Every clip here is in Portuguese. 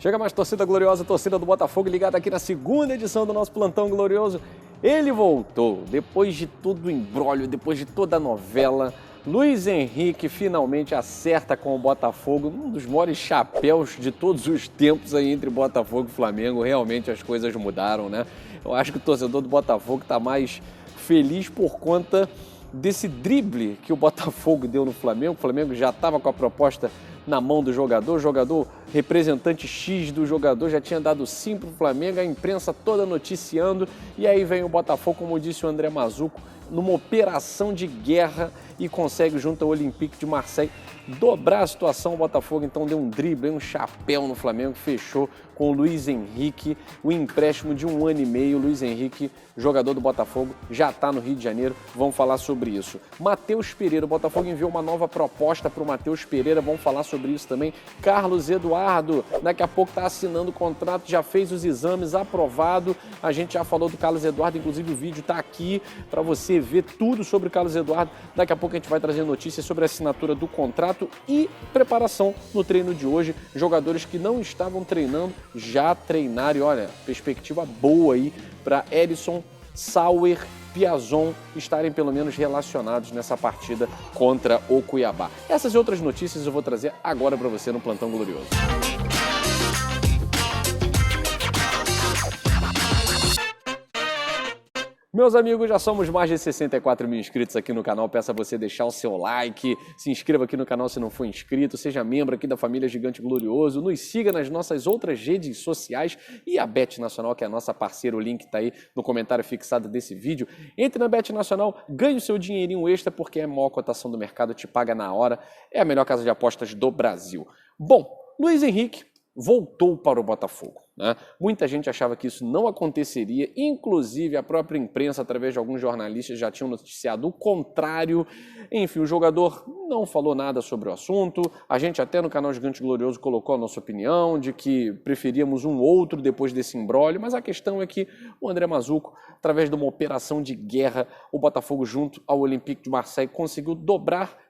Chega mais, torcida gloriosa, torcida do Botafogo, ligada aqui na segunda edição do nosso Plantão Glorioso. Ele voltou, depois de todo o imbróglio, depois de toda a novela. Luiz Henrique finalmente acerta com o Botafogo, um dos maiores chapéus de todos os tempos aí entre Botafogo e Flamengo. Realmente as coisas mudaram, né? Eu acho que o torcedor do Botafogo está mais feliz por conta desse drible que o Botafogo deu no Flamengo. O Flamengo já estava com a proposta na mão do jogador, o jogador, representante X do jogador, já tinha dado sim para o Flamengo, a imprensa toda noticiando, e aí vem o Botafogo, como disse o André Mazzucco, numa operação de guerra e consegue, junto ao Olympique de Marseille, dobrar a situação. O Botafogo então deu um drible, um chapéu no Flamengo, fechou com o Luiz Henrique, o empréstimo de 1 ano e meio. Luiz Henrique, jogador do Botafogo, já está no Rio de Janeiro, vamos falar sobre isso. Matheus Pereira, o Botafogo enviou uma nova proposta para o Matheus Pereira, vamos falar sobre isso também. Carlos Eduardo, daqui a pouco está assinando o contrato, já fez os exames, aprovado. A gente já falou do Carlos Eduardo, inclusive o vídeo está aqui para você ver tudo sobre o Carlos Eduardo. Daqui a pouco a gente vai trazer notícias sobre a assinatura do contrato e preparação no treino de hoje. Jogadores que não estavam treinando já treinaram, e olha, perspectiva boa aí para Erisson, Sauer, Piazon estarem pelo menos relacionados nessa partida contra o Cuiabá. Essas e outras notícias eu vou trazer agora para você no Plantão Glorioso. Meus amigos, já somos mais de 64 mil inscritos aqui no canal. Peço a você deixar o seu like, se inscreva aqui no canal se não for inscrito, seja membro aqui da família Gigante Glorioso, nos siga nas nossas outras redes sociais e a Bet Nacional, que é a nossa parceira, o link está aí no comentário fixado desse vídeo. Entre na Bet Nacional, ganhe o seu dinheirinho extra, porque é a maior cotação do mercado, te paga na hora, é a melhor casa de apostas do Brasil. Bom, Luiz Henrique voltou para o Botafogo, né? Muita gente achava que isso não aconteceria, inclusive a própria imprensa, através de alguns jornalistas, já tinham noticiado o contrário. Enfim, o jogador não falou nada sobre o assunto. A gente até no canal Gigante Glorioso colocou a nossa opinião de que preferíamos um outro depois desse imbróglio, mas a questão é que o André Mazzucco, através de uma operação de guerra, o Botafogo junto ao Olympique de Marseille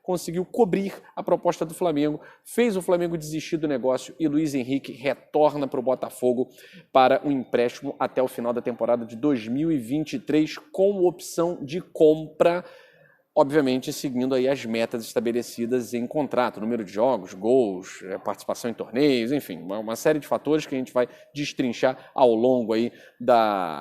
conseguiu cobrir a proposta do Flamengo, fez o Flamengo desistir do negócio e Luiz Henrique retorna para o Botafogo para um empréstimo até o final da temporada de 2023 com opção de compra, obviamente seguindo aí as metas estabelecidas em contrato, número de jogos, gols, participação em torneios, enfim, uma série de fatores que a gente vai destrinchar ao longo aí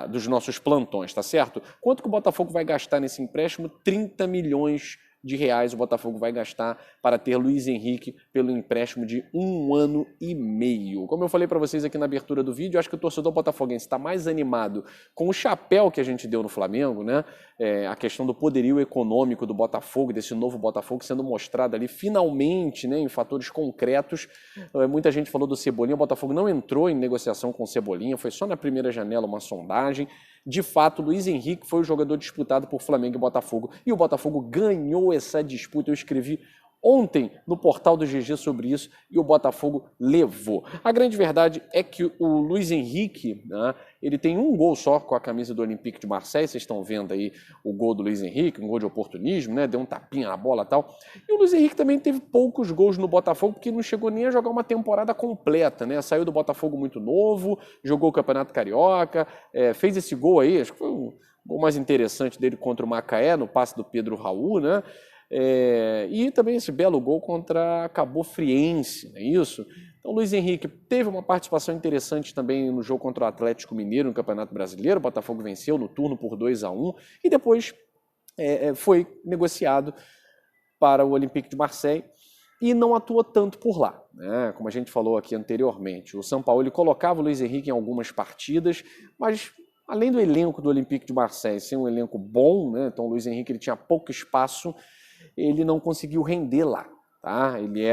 dos nossos plantões, tá certo? Quanto que o Botafogo vai gastar nesse empréstimo? 30 milhões de reais o Botafogo vai gastar para ter Luiz Henrique pelo empréstimo de 1 ano e meio. Como eu falei para vocês aqui na abertura do vídeo, acho que o torcedor botafoguense está mais animado com o chapéu que a gente deu no Flamengo, né? A questão do poderio econômico do Botafogo, desse novo Botafogo sendo mostrado ali finalmente, né, em fatores concretos. Muita gente falou do Cebolinha, o Botafogo não entrou em negociação com o Cebolinha, foi só na primeira janela uma sondagem. De fato, Luiz Henrique foi o jogador disputado por Flamengo e Botafogo, e o Botafogo ganhou essa disputa. Eu escrevi ontem no portal do GG sobre isso e o Botafogo levou. A grande verdade é que o Luiz Henrique, né, ele tem um gol só com a camisa do Olympique de Marseille. Vocês estão vendo aí o gol do Luiz Henrique, um gol de oportunismo, né, deu um tapinha na bola e tal. E o Luiz Henrique também teve poucos gols no Botafogo, porque não chegou nem a jogar uma temporada completa, né? Saiu do Botafogo muito novo, jogou o Campeonato Carioca, fez esse gol aí, acho que foi o gol mais interessante dele contra o Macaé, no passe do Pedro Raul, né? E também esse belo gol contra a Cabo Friense, não é isso? Então, Luiz Henrique teve uma participação interessante também no jogo contra o Atlético Mineiro no Campeonato Brasileiro. O Botafogo venceu no turno por 2-1 e depois foi negociado para o Olympique de Marseille e não atuou tanto por lá, né? Como a gente falou aqui anteriormente, o Sampaoli colocava o Luiz Henrique em algumas partidas, mas além do elenco do Olympique de Marseille ser um elenco bom, né? Então o Luiz Henrique ele tinha pouco espaço, ele não conseguiu render lá, tá? Ele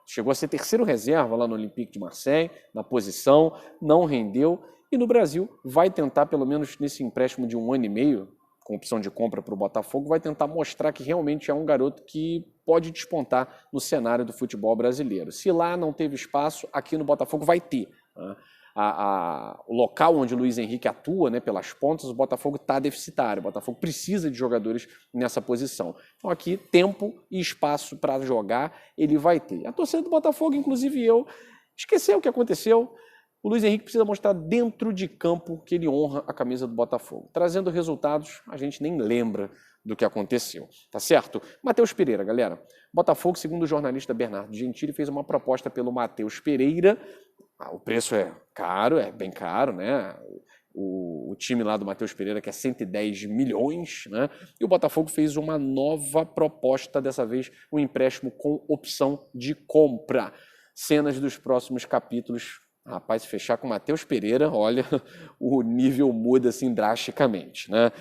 chegou a ser terceiro reserva lá no Olympique de Marseille, na posição, não rendeu, e no Brasil vai tentar, pelo menos nesse empréstimo de 1 ano e meio, com opção de compra para o Botafogo, vai tentar mostrar que realmente é um garoto que pode despontar no cenário do futebol brasileiro. Se lá não teve espaço, aqui no Botafogo vai ter, né? O local onde o Luiz Henrique atua, né, pelas pontas, o Botafogo está deficitário. O Botafogo precisa de jogadores nessa posição. Então aqui, tempo e espaço para jogar, ele vai ter. A torcida do Botafogo, inclusive eu esquecer o que aconteceu. O Luiz Henrique precisa mostrar dentro de campo que ele honra a camisa do Botafogo. Trazendo resultados, a gente nem lembra do que aconteceu, tá certo? Matheus Pereira, galera. Botafogo, segundo o jornalista Bernardo Gentili, fez uma proposta pelo Matheus Pereira. O preço é caro, é bem caro, né? O time lá do Matheus Pereira quer 110 milhões, né? E o Botafogo fez uma nova proposta, dessa vez um empréstimo com opção de compra. Cenas dos próximos capítulos. Rapaz, se fechar com o Matheus Pereira, olha, o nível muda assim drasticamente, né?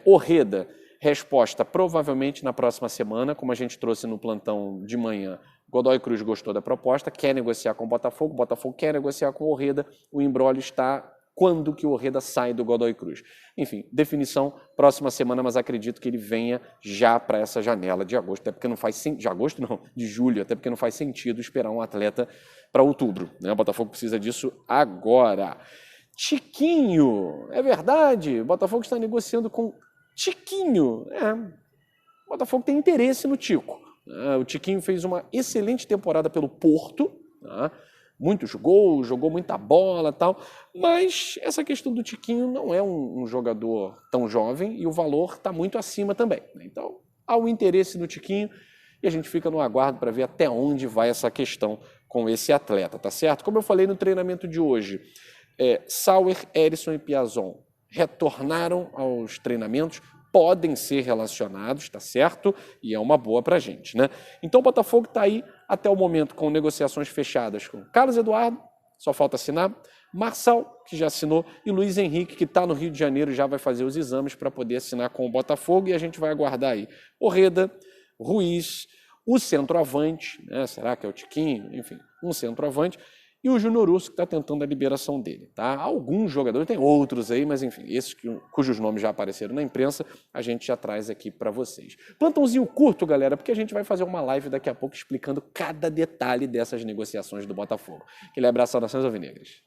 Orreda, resposta provavelmente na próxima semana, como a gente trouxe no plantão de manhã. Godoy Cruz gostou da proposta, quer negociar com o Botafogo quer negociar com o Orreda, o imbróglio está quando que o Orreda sai do Godoy Cruz. Enfim, definição próxima semana, mas acredito que ele venha já para essa janela de agosto, até porque não faz de julho, até porque não faz sentido esperar um atleta para outubro, né? O Botafogo precisa disso agora. Tiquinho, é verdade, o Botafogo está negociando com Tiquinho. O Botafogo tem interesse no Tico. O Tiquinho fez uma excelente temporada pelo Porto, tá? Muitos gols, jogou muita bola e tal, mas essa questão do Tiquinho não é um jogador tão jovem e o valor está muito acima também, né? Então, há um interesse no Tiquinho e a gente fica no aguardo para ver até onde vai essa questão com esse atleta, tá certo? Como eu falei no treinamento de hoje, Sauer, Erisson e Piazon retornaram aos treinamentos, podem ser relacionados, tá certo? E é uma boa pra gente, né? Então o Botafogo tá aí até o momento com negociações fechadas com Carlos Eduardo, só falta assinar, Marçal, que já assinou, e Luiz Henrique, que está no Rio de Janeiro, já vai fazer os exames para poder assinar com o Botafogo, e a gente vai aguardar aí Orreda, Ruiz, o centroavante, né? Será que é o Tiquinho? Enfim, um centroavante, e o Júnior Urso, que está tentando a liberação dele, tá? Alguns jogadores, tem outros aí, mas enfim, esses cujos nomes já apareceram na imprensa, a gente já traz aqui para vocês. Plantãozinho curto, galera, porque a gente vai fazer uma live daqui a pouco explicando cada detalhe dessas negociações do Botafogo. Aquele abraço, nações alvinegras.